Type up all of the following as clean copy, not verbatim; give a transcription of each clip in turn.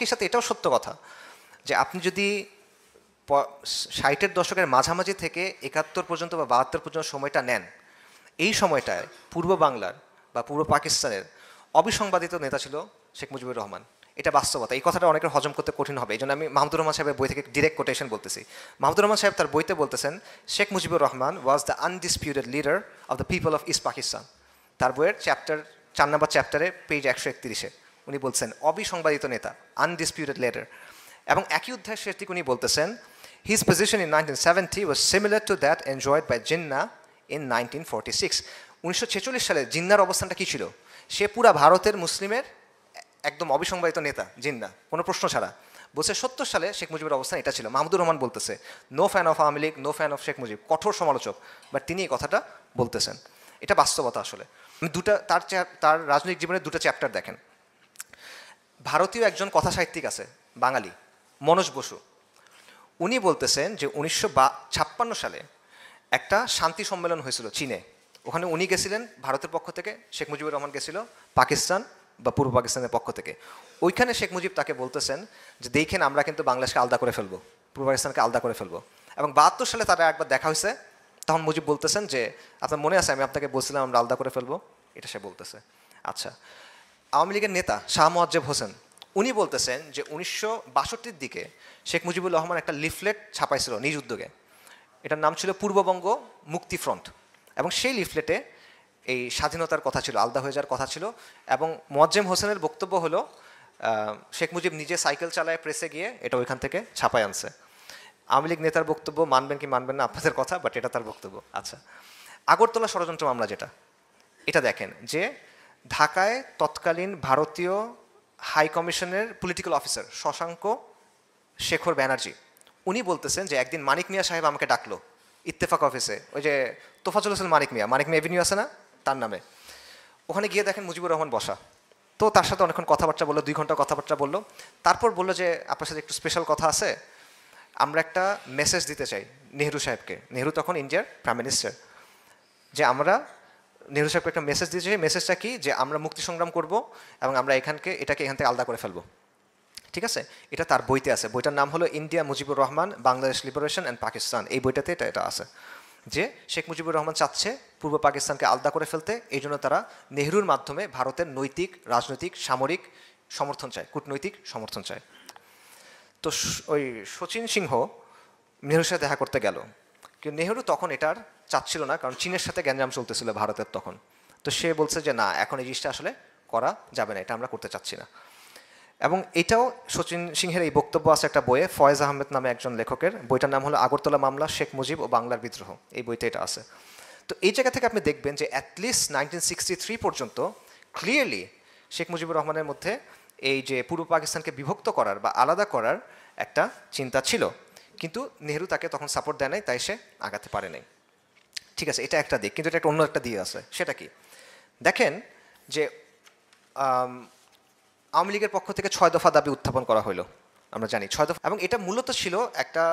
এর সাথে এটাও সত্য কথা যে আপনি যদি 60-এর দশকের মাঝামাঝি থেকে 71 পর্যন্ত বা 72 পর্যন্ত সময়টা নেন, এই সময়টায় পূর্ব বাংলার বা পূর্ব পাকিস্তানের অবিসংবাদিত নেতা ছিল শেখ মুজিবুর রহমান। এটা বাস্তবতা। এই কথাটা অনেকের হজম করতে কঠিন হবে, এই জন্য আমি মাহমুদুর রহমান সাহেবের বই থেকে ডিরেক্ট কোটেশন বলতেছি। মাহমুদুর রহমান সাহেব তার বইতে বলতেছেন, Sheikh Mujibur Rahman was the undisputed leader of the people of east Pakistan. তার বইয়ের চ্যাপ্টার 4 নম্বর চ্যাপ্টারে পেজ 131-এ উনি বলছেন অবিসংবাদিত নেতা, আনডিসপিউটেড লিডার। এবং একই অধ্যায়ের শেষ দিকে উনি বলতেছেন, his position in 1970 was similar to that enjoyed by Jinnah in 1946। 1946 সালে জিন্নার অবস্থানটা কী ছিল? সে পুরা ভারতের মুসলিমের একদম অবিসংবাদিত নেতা, জিন্না, কোনো প্রশ্ন ছাড়া। বলছে 70 সালে শেখ মুজিবের অবস্থান এটা ছিল। মাহমুদুর রহমান বলতেছে, no fan of Awami League, no fan of Sheikh Mujib, কঠোর সমালোচক, বাট তিনি এই কথাটা বলতেছেন। এটা বাস্তবতা আসলে। তার রাজনৈতিক জীবনের দুটো চ্যাপ্টার দেখেন। ভারতীয় একজন কথা সাহিত্যিক আছে বাঙালি, মনোজ বসু। উনি বলতেছেন যে 1956 সালে একটা শান্তি সম্মেলন হয়েছিল চীনে। ওখানে উনি গেছিলেন ভারতের পক্ষ থেকে, শেখ মুজিবুর রহমান গেছিল পাকিস্তান বা পূর্ব পাকিস্তানের পক্ষ থেকে। ওইখানে শেখ মুজিব তাকে বলতেছেন যে দেখেন আমরা কিন্তু বাংলাদেশকে আলাদা করে ফেলবো, পূর্ব পাকিস্তানকে আলাদা করে ফেলবো। এবং 72 সালে তারা একবার দেখা হয়েছে, তখন মুজিব বলতেছেন যে আপনার মনে আছে আমি আপনাকে বলছিলাম আমরা আলাদা করে ফেলবো, এটা সে বলতেছে। আচ্ছা, আওয়ামী লীগের নেতা শাহ মোয়াজ্জেব হোসেন উনি বলতেছেন যে 1962-র দিকে শেখ মুজিবুর রহমান একটা লিফলেট ছাপাইছিল নিজ উদ্যোগে। এটার নাম ছিল পূর্ববঙ্গ মুক্তি ফ্রন্ট। এবং সেই লিফলেটে এই স্বাধীনতার কথা ছিল, আলাদা হয়ে যাওয়ার কথা ছিল। এবং মোয়াজ্জেম হোসেনের বক্তব্য হলো শেখ মুজিব নিজে সাইকেল চালায় প্রেসে গিয়ে এটা ওইখান থেকে ছাপায় আনছে। আওয়ামী লীগ নেতার বক্তব্য মানবেন কি মানবেন না আপনাদের কথা, বাট এটা তার বক্তব্য। আচ্ছা, আগরতলা ষড়যন্ত্র মামলা যেটা, এটা দেখেন যে ঢাকায় তৎকালীন ভারতীয় হাই কমিশনের পলিটিক্যাল অফিসার শশাঙ্ক শেখর ব্যানার্জি উনি বলতেছেন যে একদিন মানিক মিয়া সাহেব আমাকে ডাকলো ইত্তেফাক অফিসে, ওই যে তোফাজুল হোসেন মানিক মিয়া এভিনিউ আছে না তার নামে। ওখানে গিয়ে দেখেন মুজিবুর রহমান বসা। তো তার সাথে অনেকক্ষণ কথাবার্তা বললো, 2 ঘন্টা কথাবার্তা বললো। তারপর বললো যে আপনার সাথে একটু স্পেশাল কথা আছে, আমরা একটা মেসেজ দিতে চাই নেহরু সাহেবকে। নেহরু তখন ইন্ডিয়ার প্রাইম মিনিস্টার। যে আমরা নেহরু সাহেবকে একটা মেসেজ দিতে চাই। মেসেজটা কি? যে আমরা মুক্তি সংগ্রাম করব এবং আমরা এটাকে এখান থেকে আলাদা করে ফেলবো। ঠিক আছে, এটা তার বইতে আছে। বইটার নাম হলো India Mujibur Rahman Bangladesh liberation and Pakistan. এই বইটাতে এটা আছে যে শেখ মুজিবুর রহমান চাচ্ছে পূর্ব পাকিস্তানকে আলাদা করে ফেলতে, এই জন্য তারা নেহরুর মাধ্যমে ভারতের নৈতিক, রাজনৈতিক, সামরিক সমর্থন চায়, কূটনৈতিক সমর্থন চায়। তো ওই শচীন সিংহ নেহরুর সাথে দেখা করতে গেল, কিন্তু নেহরু তখন এটার চাচ্ছিল না, কারণ চীনের সাথে গ্যাঞ্জাম চলতেছিল ভারতের তখন। তো সে বলছে যে না, এখন এই জিনিসটা আসলে করা যাবে না, এটা আমরা করতে চাচ্ছি না। এবং এটাও শচীন সিংহের এই বক্তব্য আছে একটা বইয়ে, ফয়েজ আহমেদ নামে একজন লেখকের। বইটার নাম হলো আগরতলা মামলা, শেখ মুজিব ও বাংলার বিদ্রোহ। এই বইতে এটা আছে। তো এই জায়গা থেকে আপনি দেখবেন যে অ্যাটলিস্ট 1963 পর্যন্ত ক্লিয়ারলি শেখ মুজিবুর রহমানের মধ্যে এই যে পূর্ব পাকিস্তানকে বিভক্ত করার বা আলাদা করার একটা চিন্তা ছিল, কিন্তু নেহরু তাকে তখন সাপোর্ট দেয় নাই, তাই সে আগাতে পারে নাই। ঠিক আছে, এটা একটা দিক। কিন্তু এটা একটা অন্য একটা দিক আছে। সেটা কি? দেখেন যে আওয়ামী লীগের পক্ষ থেকে 6 দফা দাবি উত্থাপন করা হলো, আমরা জানি 6 দফা। এবং এটা মূলত ছিল একটা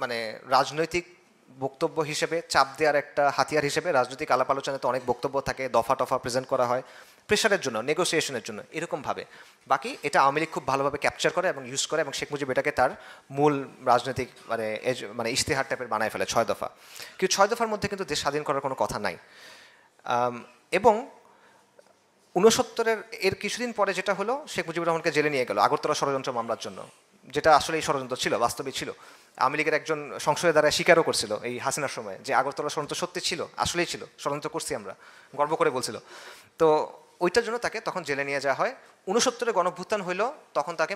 মানে রাজনৈতিক বক্তব্য হিসেবে, চাপ দেওয়ার একটা হাতিয়ার হিসেবে। রাজনৈতিক আলাপ আলোচনাতে অনেক বক্তব্য থাকে, দফা টফা প্রেজেন্ট করা হয় প্রেশারের জন্য, নেগোসিয়েশনের জন্য, এরকমভাবে। বাকি এটা আওয়ামী লীগ খুব ভালোভাবে ক্যাপচার করে এবং ইউজ করে, এবং শেখ মুজিব এটাকে তার মূল রাজনৈতিক মানে ইশতেহার টাইপের বানায় ফেলে 6 দফা। কিন্তু 6 দফার মধ্যে কিন্তু দেশ স্বাধীন করার কোনো কথা নাই। এবং 69-এর এর কিছুদিন পরে যেটা হলো, শেখ মুজিবুর রহমানকে জেলে নিয়ে গেল আগরতলা ষড়যন্ত্র মামলার জন্য, যেটা আসলে এই ষড়যন্ত্র ছিল, বাস্তবিক ছিল। আওয়ামী লীগের একজন সংসদের দ্বারা স্বীকারও করছিল এই হাসিনার সময় যে আগরতলা ষড়যন্ত্র সত্যি ছিল, আসলেই ছিল, ষড়যন্ত্র করছি আমরা, গর্ব করে বলছিল। তো ওইটার জন্য তাকে তখন জেলে নিয়ে যাওয়া হয়। 69-এ গণভ্যুত্থান হইলো, তখন তাকে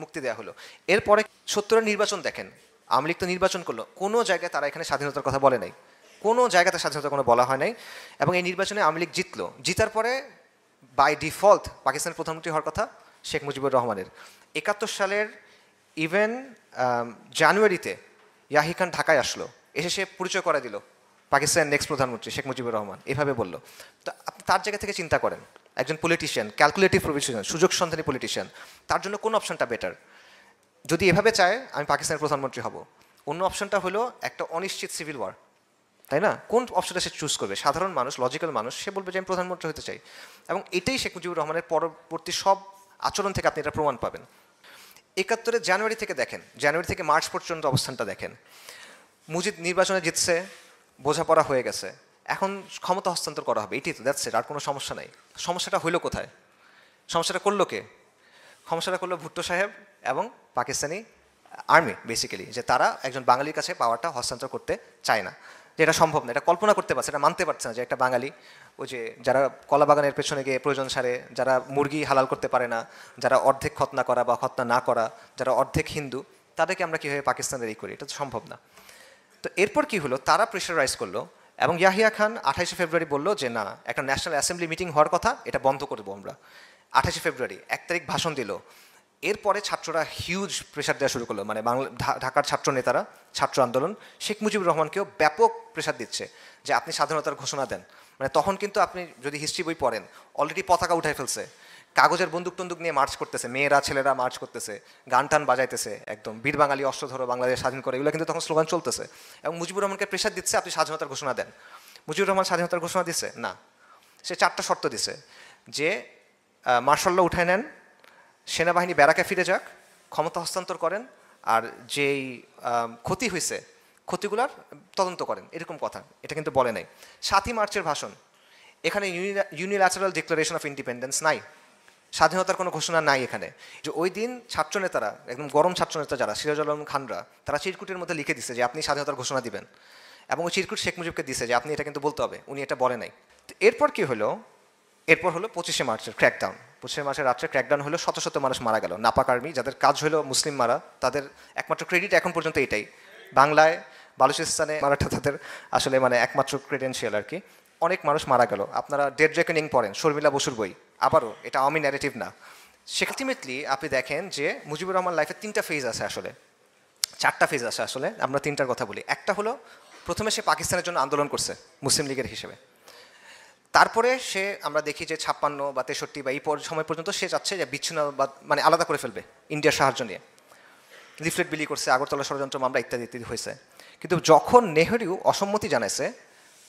মুক্তি দেওয়া হলো। এরপরে 70-এর নির্বাচন দেখেন, আওয়ামী লীগ তো নির্বাচন করলো, কোনো জায়গায় তারা এখানে স্বাধীনতার কথা বলে নাই, কোনো জায়গাতে স্বাধীনতার কোনো বলা হয় নাই। এবং এই নির্বাচনে আওয়ামী লীগ জিতলো। জিতার পরে বাই ডিফল্ট পাকিস্তানের প্রধানমন্ত্রী হওয়ার কথা শেখ মুজিবুর রহমানের। 71 সালের ইভেন জানুয়ারিতে ইয়াহি খান ঢাকায় আসলো, এসে সে পরিচয় করে দিল পাকিস্তানের নেক্সট প্রধানমন্ত্রী শেখ মুজিবুর রহমান, এভাবে বললো। তো আপনি তার জায়গা থেকে চিন্তা করেন, একজন পলিটিশিয়ান, ক্যালকুলেটিভ প্রফেশনাল, সুযোগ সন্ধানী পলিটিশিয়ান, তার জন্য কোন অপশনটা বেটার? যদি এভাবে চায় আমি পাকিস্তানের প্রধানমন্ত্রী হব, অন্য অপশনটা হলো একটা অনিশ্চিত সিভিল ওয়ার, তাই না? কোন অপশনটা সে চুজ করবে? সাধারণ মানুষ, লজিক্যাল মানুষ, সে বলবে যে আমি প্রধানমন্ত্রী হতে চাই। এবং এটাই শেখ মুজিবুর রহমানের পরবর্তী সব আচরণ থেকে আপনি এটা প্রমাণ পাবেন। 71 জানুয়ারি থেকে দেখেন, জানুয়ারি থেকে মার্চ পর্যন্ত অবস্থানটা দেখেন। মুজিব নির্বাচনে জিতছে, বোঝাপড়া হয়ে গেছে, এখন ক্ষমতা হস্তান্তর করা হবে, এটাই তো, দ্যাটস ইট, আর কোনো সমস্যা নাই। সমস্যাটা হইলো কোথায়? সমস্যাটা করলো কে? সমস্যাটা করলো ভুট্টো সাহেব এবং পাকিস্তানি আর্মি, বেসিক্যালি, যে তারা একজন বাঙালির কাছে পাওয়ারটা হস্তান্তর করতে চায় না, যে এটা সম্ভব না, এটা কল্পনা করতে পারছে, এটা মানতে পারছে না যে একটা বাঙালি, ওই যে যারা কলা বাগানের পেছনে গিয়ে প্রয়োজন সারে, যারা মুরগি হালাল করতে পারে না, যারা অর্ধেক খতনা করা বা খতনা না করা, যারা অর্ধেক হিন্দু, তাদেরকে আমরা কীভাবে পাকিস্তানের করি? এটা তো সম্ভব না। তো এরপর কি হলো, তারা প্রেশারাইজ করলো এবং ইয়াহিয়া খান 28শে ফেব্রুয়ারি বললো যে না, একটা ন্যাশনাল অ্যাসেম্বলি মিটিং হওয়ার কথা, এটা বন্ধ করবো আমরা। 28শে ফেব্রুয়ারি 1 তারিখ ভাষণ দিল। এরপরে ছাত্ররা হিউজ প্রেশার দেওয়া শুরু করলো, মানে ঢাকার ছাত্র নেতারা, ছাত্র আন্দোলন শেখ মুজিবুর রহমানকেও ব্যাপক প্রেশার দিচ্ছে যে আপনি স্বাধীনতার ঘোষণা দেন। মানে তখন কিন্তু আপনি যদি হিস্ট্রি বই পড়েন, অলরেডি পতাকা উঠাই ফেলছে, কাগজের বন্দুক টন্দুক নিয়ে মার্চ করতেছে, মেয়েরা ছেলেরা মার্চ করতেছে, গান টান বাজাইতেছে, একদম বীর বাঙালি অস্ত্র ধরো বাংলাদেশ স্বাধীন করে, এগুলো কিন্তু তখন স্লোগান চলতেছে। এবং মুজিবুর রহমানকে প্রেশার দিচ্ছে আপনি স্বাধীনতার ঘোষণা দেন। মুজিবুর রহমান স্বাধীনতার ঘোষণা দিচ্ছে না, সে 4টা শর্ত দিছে, যে মার্শাল ল উঠায় নেন, সেনাবাহিনী ব্যারাকে ফিরে যাক, ক্ষমতা হস্তান্তর করেন, আর যেই ক্ষতি হয়েছে ক্ষতিগুলার তদন্ত করেন, এরকম কথা। এটা কিন্তু বলে নাই। 7ই মার্চের ভাষণ, এখানে ইউনিল্যাটারাল ডিক্লারেশন অফ ইন্ডিপেন্ডেন্স নাই, স্বাধীনতার কোনো ঘোষণা নাই এখানে। যে ওই দিন ছাত্রনেতারা, একদম গরম ছাত্রনেতা যারা, সিরাজুল আলম খানরা, তারা চিরকুটের মধ্যে লিখে দিছে যে আপনি স্বাধীনতার ঘোষণা দিবেন, এবং ওই চিরকুট শেখ মুজিবকে দিছে যে আপনি এটা কিন্তু বলতে হবে, উনি এটা বলে নাই। এরপর কি হলো? এরপর হলো 25শে মার্চের ক্র্যাকডাউন। 25শে মার্চের রাত্রে ক্র্যাকডাউন হলো, শত শত মানুষ মারা গেল। নাপাক আর্মি, যাদের কাজ হলো মুসলিম মারা, তাদের একমাত্র ক্রেডিট এখন পর্যন্ত এটাই। বাংলায়, বালুচিস্তানে মারাটা তাদের আসলে মানে একমাত্র ক্রেডেন্সিয়াল আর কি। অনেক মানুষ মারা গেল। আপনারা ডেড রেকনিং পড়েন, শর্মিলা বসুর বই, আবারও এটা আমি ন্যারেটিভ না। সে আলটিমেটলি আপনি দেখেন যে মুজিবুর রহমান লাইফের 3টা ফেজ আছে, আসলে 4টা ফেজ আছে, আসলে আমরা 3টার কথা বলি। একটা হলো প্রথমে সে পাকিস্তানের জন্য আন্দোলন করছে মুসলিম লীগের হিসেবে। তারপরে সে আমরা দেখি যে 56 বা 63 বা এই সময় পর্যন্ত সে চাচ্ছে যে বিচ্ছিন্ন বা মানে আলাদা করে ফেলবে ইন্ডিয়ার সাহায্য নিয়ে। লিফলেট বিলি করছে, আগরতলা ষড়যন্ত্র মামলা ইত্যাদি ইত্যাদি হয়েছে। কিন্তু যখন নেহেরু অসম্মতি জানাইছে,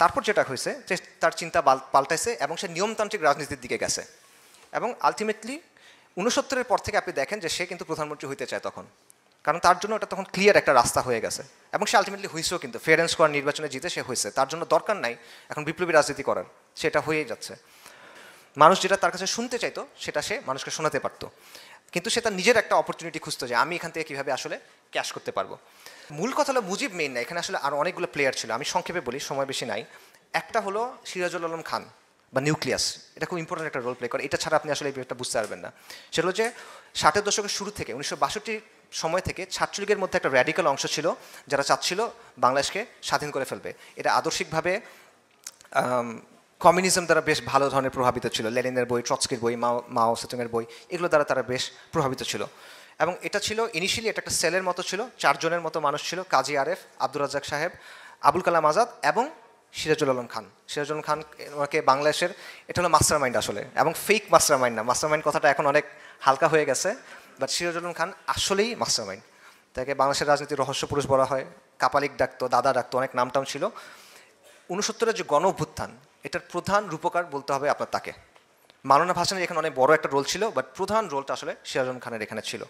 তারপর যেটা হয়েছে যে তার চিন্তা পাল্টাইছে এবং সে নিয়মতান্ত্রিক রাজনীতির দিকে গেছে। এবং আলটিমেটলি 69-এর পর থেকে আপনি দেখেন যে সে কিন্তু প্রধানমন্ত্রী হইতে চায় তখন, কারণ তার জন্য এটা তখন ক্লিয়ার একটা রাস্তা হয়ে গেছে। এবং সে আলটিমেটলি হয়েছেও, কিন্তু ফেয়ার অ্যান্ড স্কোয়ার নির্বাচনে জিতে সে হয়েছে। তার জন্য দরকার নাই এখন বিপ্লবী রাজনীতি করার, সেটা হয়েই যাচ্ছে। মানুষ যেটা তার কাছে শুনতে চাইতো সেটা সে মানুষকে শোনাতে পারতো, কিন্তু সে তার নিজের একটা অপরচুনিটি খুঁজতো যে আমি এখান থেকে কীভাবে আসলে ক্যাশ করতে পারবো। মূল কথা হলো মুজিব মেইন না, এখানে আসলে আরও অনেকগুলো প্লেয়ার ছিল। আমি সংক্ষেপে বলি, সময় বেশি নাই। একটা হলো সিরাজুল আলম খান বা নিউক্লিয়াস, এটা খুব ইম্পর্টেন্ট একটা রোল প্লে করে। এটা ছাড়া আপনি আসলে এই ব্যাপারটা বুঝতে পারবেন না। সেটা হলো যে 60-এর দশকের শুরু থেকে 1962 সময় থেকে ছাত্রলীগের মধ্যে একটা র্যাডিক্যাল অংশ ছিল যারা চাচ্ছিল বাংলাদেশকে স্বাধীন করে ফেলবে। এটা আদর্শিকভাবে কমিউনিজম দ্বারা বেশ ভালো ধরনের প্রভাবিত ছিল। লেনিনের বই, ট্রটস্কির বই, মাও সেতুংয়ের বই, এগুলো দ্বারা তারা বেশ প্রভাবিত ছিল। এবং এটা ছিল ইনিশিয়ালি এটা একটা সেলের মতো ছিল, 4 জনের মতো মানুষ ছিল, কাজী আরেফ, আব্দুর রাজ্জাক সাহেব, আবুল কালাম আজাদ এবং সিরাজুল আলম খান। সিরাজুল আলম খান ওনাকে বাংলাদেশের, এটা হলো মাস্টার মাইন্ড আসলে, এবং ফেক মাস্টার মাইন্ড না। মাস্টার মাইন্ড কথাটা এখন অনেক হালকা হয়ে গেছে, বাট সিরাজুল আলম খান আসলেই মাস্টার মাইন্ড। তাকে বাংলাদেশের রাজনীতির রহস্য পুরুষ বলা হয়, কাপালিক ডাকতো, দাদা ডাকতো, অনেক নামটাম ছিল। 69-এর যে গণ অভ্যুত্থান, এটার প্রধান রূপকার বলতে হবে আপনার তাকে। মাওলানা ভাসানীর এখানে অনেক বড় একটা রোল ছিল, বাট প্রধান রোলটা আসলে সিরাজুল আলম খানের এখানে ছিল।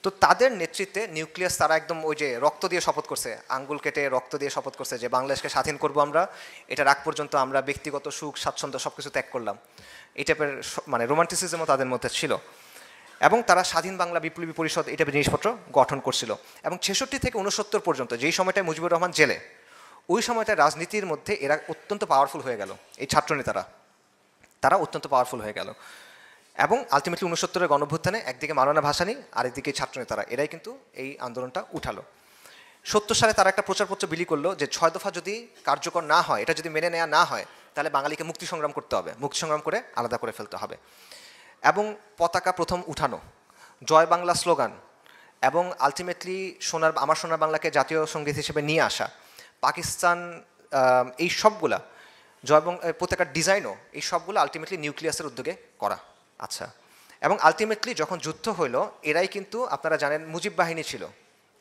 তো তাদের নেতৃত্বে নিউক্লিয়াস, তারা একদম ওই যে রক্ত দিয়ে শপথ করছে, আঙ্গুল কেটে রক্ত দিয়ে শপথ করছে যে বাংলাদেশকে স্বাধীন করবো আমরা, এটার আগ পর্যন্ত আমরা ব্যক্তিগত সুখ স্বাচ্ছন্দ্য সব কিছু ত্যাগ করলাম। এই টাইপের মানে রোমান্টিসিজমও তাদের মধ্যে ছিল। এবং তারা স্বাধীন বাংলা বিপ্লবী পরিষদ এই টাইপের জিনিসপত্র গঠন করছিল। এবং 66 থেকে 69 পর্যন্ত যেই সময়টায় মুজিবুর রহমান জেলে, ওই সময়টা রাজনীতির মধ্যে এরা অত্যন্ত পাওয়ারফুল হয়ে গেল। এই ছাত্রনেতারা, তারা অত্যন্ত পাওয়ারফুল হয়ে গেল। এবং আলটিমেটলি 69-এর গণঅভ্যুত্থানে একদিকে মাওলানা ভাসানী, আরেকদিকে ছাত্রনেতারা, এরাই কিন্তু এই আন্দোলনটা উঠালো। 70 সালে তারা একটা প্রচারপত্র বিলি করলো যে 6 দফা যদি কার্যকর না হয়, এটা যদি মেনে নেওয়া না হয়, তাহলে বাঙালিকে মুক্তি সংগ্রাম করতে হবে, মুক্তি সংগ্রাম করে আলাদা করে ফেলতে হবে। এবং পতাকা প্রথম উঠানো, জয় বাংলা স্লোগান, এবং আলটিমেটলি আমার সোনার বাংলাকে জাতীয় সঙ্গীত হিসেবে নিয়ে আসা, পাকিস্তান, এই সবগুলা পতাকার ডিজাইনও, এই সবগুলো আলটিমেটলি নিউক্লিয়াসের উদ্যোগে করা। আচ্ছা, এবং আলটিমেটলি যখন যুদ্ধ হইলো, এরাই কিন্তু আপনারা জানেন মুজিব বাহিনী ছিল,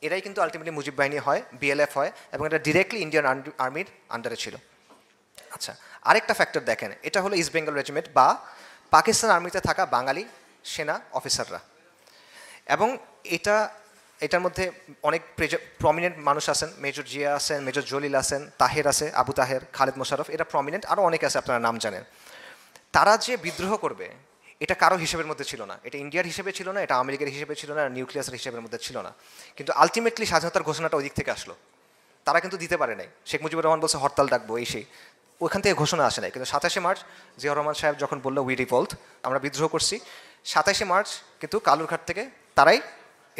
এরাই কিন্তু আলটিমেটলি মুজিব বাহিনী হয়, বিএলএফ হয়, এবং এটা ডিরেক্টলি ইন্ডিয়ান আর্মির আন্ডারে ছিল। আচ্ছা, আরেকটা ফ্যাক্টর দেখেন, এটা হলো ইস্ট বেঙ্গল রেজিমেন্ট বা পাকিস্তান আর্মিতে থাকা বাঙালি সেনা অফিসাররা। এবং এটার মধ্যে অনেক প্রমিনেন্ট মানুষ আছেন, মেজর জিয়া আছেন, মেজর জলিল আছেন, তাহের আছে, আবু তাহের, খালেদ মোশাররফ, এরা প্রমিনেন্ট, আরও অনেক আছে, আপনারা নাম জানেন। তারা যে বিদ্রোহ করবে এটা কারো হিসেবের মধ্যে ছিল না, এটা ইন্ডিয়ার হিসেবে ছিল না, এটা আমেরিকার হিসেবে ছিল না, নিউক্লিয়াসের হিসেবের মধ্যে ছিল না। কিন্তু আলটিমেটলি স্বাধীনতার ঘোষণাটা ওই দিক থেকে আসলো, তারা কিন্তু দিতে পারে নাই। শেখ মুজিবুর রহমান বলছে হরতাল ডাকবো, এই সেই, ওইখান থেকে ঘোষণা আসে নাই। কিন্তু 27শে মার্চ জিয়াউর রহমান সাহেব যখন বললো উই রিভল্ট, আমরা বিদ্রোহ করছি, 27শে মার্চ কিন্তু কালুরঘাট থেকে তারাই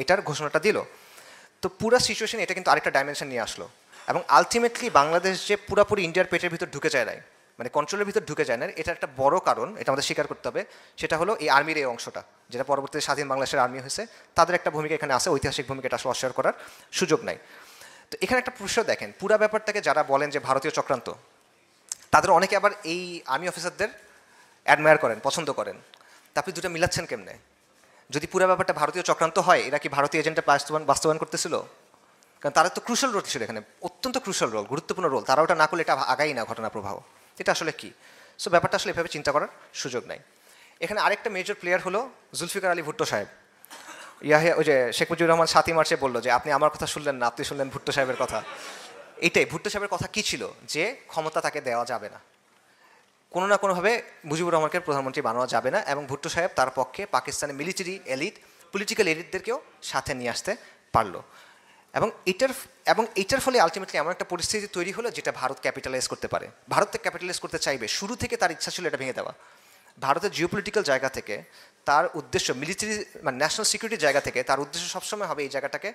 এটার ঘোষণাটা দিল। তো পুরো সিচুয়েশন এটা কিন্তু আরেকটা ডাইমেনশন নিয়ে আসলো, এবং আলটিমেটলি বাংলাদেশ যে পুরোপুরি ইন্ডিয়ার পেটের ভিতর ঢুকে যায় নাই, মানে কন্ট্রোলের ভিতর ঢুকে যায় না, এটা একটা বড় কারণ, এটা আমাদের স্বীকার করতে হবে। সেটা হলো এই আর্মির এই অংশটা, যেটা পরবর্তীতে স্বাধীন বাংলাদেশের আর্মি হয়েছে, তাদের একটা ভূমিকা এখানে আছে, ঐতিহাসিক ভূমিকা, এটা আসলে অস্বীকার করার সুযোগ নাই। তো এখানে একটা প্রশ্ন দেখেন, পুরা ব্যাপারটাকে যারা বলেন যে ভারতীয় চক্রান্ত, তাদের অনেকে আবার এই আর্মি অফিসারদের অ্যাডমায়ার করেন, পছন্দ করেন। তা আপনি দুটো মিলাচ্ছেন কেমনে? যদি পুরো ব্যাপারটা ভারতীয় চক্রান্ত হয়, এরা কি ভারতীয় এজেন্টে বাস্তবায়ন করতেছিল? কারণ তারা তো ক্রুশাল রোল ছিল এখানে, অত্যন্ত ক্রুশাল রোল, গুরুত্বপূর্ণ রোল, তারা ওটা না করলে এটা আগাই না ঘটনা প্রবাহ। এটা আসলে কি? সো ব্যাপারটা আসলে এভাবে চিন্তা করার সুযোগ নাই। এখানে আরেকটা মেজর প্লেয়ার হলো জুলফিকার আলী ভুট্টো সাহেব। ওই যে শেখ মুজিবুর রহমান 7ই মার্চে বললো যে আপনি আমার কথা শুনলেন না, আপনি শুনলেন ভুট্টো সাহেবের কথা। এটাই ভুট্টো সাহেবের কথা কি ছিল, যে ক্ষমতা তাকে দেওয়া যাবে না, কোনো না কোনোভাবে মুজিবুর রহমানকে প্রধানমন্ত্রী বানানো যাবে না, এবং ভুট্টো সাহেব তার পক্ষে পাকিস্তানের মিলিটারি এলিট, পলিটিক্যাল এলিটদেরকেও সাথে নিয়ে আসতে পারলো। এবং এটার ফলে আলটিমেটলি এমন একটা পরিস্থিতি তৈরি হলো যেটা ভারত ক্যাপিটালাইজ করতে পারে। ভারতকে ক্যাপিটালাইজ করতে চাইবে, শুরু থেকে তার ইচ্ছা ছিল এটা ভেঙে দেওয়া। ভারতের জিওপলিটিক্যাল জায়গা থেকে তার উদ্দেশ্য, মিলিটারি মানে ন্যাশনাল সিকিউরিটির জায়গা থেকে তার উদ্দেশ্য সবসময় হবে এই জায়গাটাকে